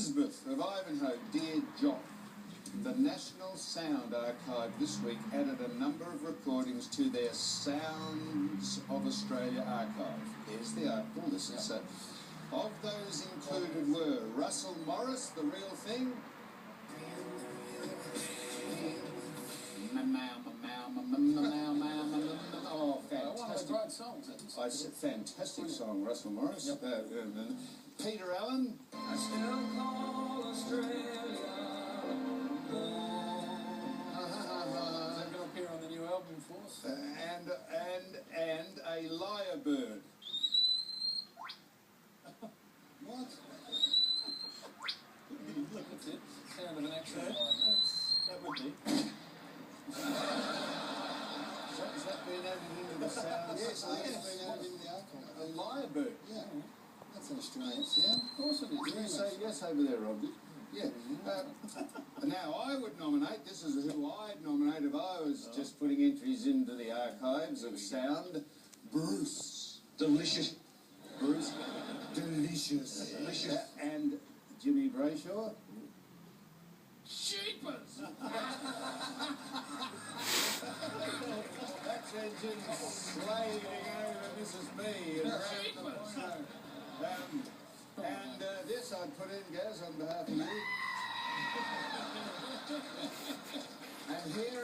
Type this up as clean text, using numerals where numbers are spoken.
Elizabeth of Ivanhoe, dear John. The National Sound Archive this week added a number of recordings to their Sounds of Australia archive. Here's the article. This is of those included were Russell Morris, The Real Thing. Oh, fantastic! Great songs. I said fantastic song, Russell Morris. Yep. Peter Allen. I still call Australia. Is that going to appear on the new album for us? And a lyrebird. What? Look, that's it. Sound of an actual lion. That would be. Has that been added into the sound? Yes, it's been added in the archive. A lyrebird. Yeah. That's an Australian sound. Of course it is. You say yes over there, Rob. Yeah. Now, I would nominate, this is who I'd nominate if I was just putting entries into the archives of sound, Bruce. Delicious. Bruce. Delicious. Delicious. And Jimmy Brayshaw. Sheepers! That's engine slaving over Mrs. B. And this I'd put in, Gaz, on behalf of you. And here